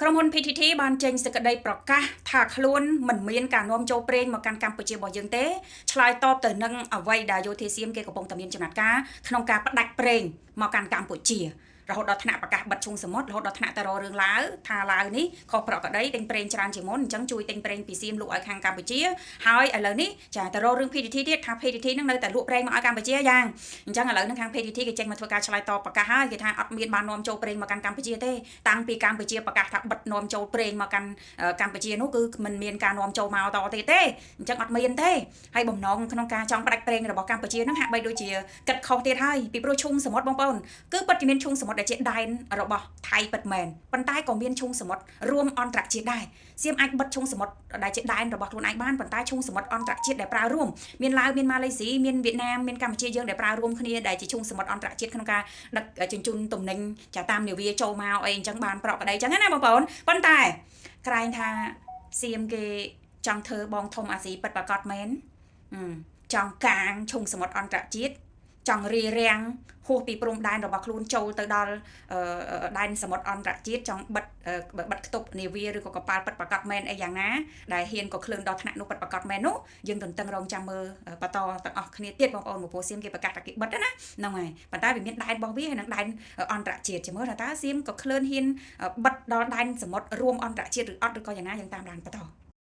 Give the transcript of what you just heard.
ក្រុមហ៊ុន PTT បានចេញសេចក្តីប្រកាសថាខ្លួនមិនមានការនាំចូលប្រេងមកកាន់កម្ពុជារបស់យើងទេឆ្លើយតបទៅនឹងអ្វីដែលយោធាសៀមគេកំពុងតែមានចំណាត់ការក្នុងការផ្ដាច់ប្រេងមកកាន់កម្ពុជារហូតដល់ថ្នាក់ប្រកាសបិទឈូងសមុទ្ររហូតដល់ថ្នាក់ទៅរករឿងឡាវថាឡាវនេះខុសប្រក្រតីទិញប្រេងច្រើនជាងមុនអញ្ចឹងជួយទិញប្រេងពីសៀមលក់ឲ្យខាងកម្ពុជាហើយឥឡូវនេះចាទៅរករឿង PTT ទៀតថា PTT នឹងនៅតែលក់ប្រេងមកឲ្យកម្ពុជាយ៉ាងអញ្ចឹងឥឡូវនឹងខាង PTT គេចេញមកធ្វើការឆ្លើយតបប្រកាសហើយគេថាអត់មានបាននាំចូលប្រេងមកកាន់កម្ពុជាទេតាំងពីកម្ពុជាប្រកាសថាបិទនាំចូលប្រេងមកកាន់កម្ពុជានោះគឺមិនមានការនាំចូលមកតទៀតទេអញ្ចឹងអត់មានទេហើយបំណងក្នុងការចង់ផ្ដាច់ប្រេងរបស់កម្ពុជានឹងហាក់បីដូចជាគិតខុសទៀតហើយពីព្រោះឈុំសមុទ្របងប្អូនគឺពិតជាមានឈុំសមុទ្រដែលជាដែនរបស់ថៃពិតមែនប៉ុន្តែក៏មានឈុំសមុទ្ររួមអន្តរជាតិដែរសៀមអាចបិទឈុំសមុទ្រដែលជាដែនរបស់ខ្លួនឯងបានប៉ុន្តែឈុំសមុទ្រអន្តរជាតិដែលប្រើរួមមានឡាវមានម៉ាឡេស៊ីមានវៀតណាមមានកម្ពុជាយើងដែលប្រើរួមគ្នាដែលជាឈុំសមុទ្រអន្តរជាតិក្នុងការដឹកជញ្ជូនទំនិញចាតាមនាវាចូលមកអីអញ្ចឹងបានប្រកបដីអញ្ចឹងណាបងប្អូនប៉ុន្តែក្រែងថាសៀមគេចង់ធ្វើបងធំអាស៊ីពិតប្រកបមែនចង់កាងឈុំសមុទ្រអន្តរជាតិចង់រារាំងហួសពីព្រំដែនរបស់ខ្លួនចូលទៅដល់ដែនសមុទ្រអន្តរជាតិចង់បិទខ្ទប់នាវាឬក៏កប៉ាល់ពិតប្រកបមែនអីយ៉ាងណាដែលហ៊ានក៏ក្លឿនដល់ថ្នាក់នោះពិតប្រកបមែននោះយើងទន្ទឹងរង់ចាំមើលបន្តទាំងអស់គ្នាទៀតបងប្អូនមកពោសៀមគេប្រកាសថាគេបិទណាហ្នឹងហើយប៉ុន្តែវាមានដែនរបស់វាហើយនឹងដែនអន្តរជាតិជាមើលថាតើសៀមក៏ក្លឿនហ៊ានបិទដល់ដែនសមុទ្ររួមអន្តរជាតិឬអត់ឬក៏យ៉ាងណាយើងតាមដានបន្ត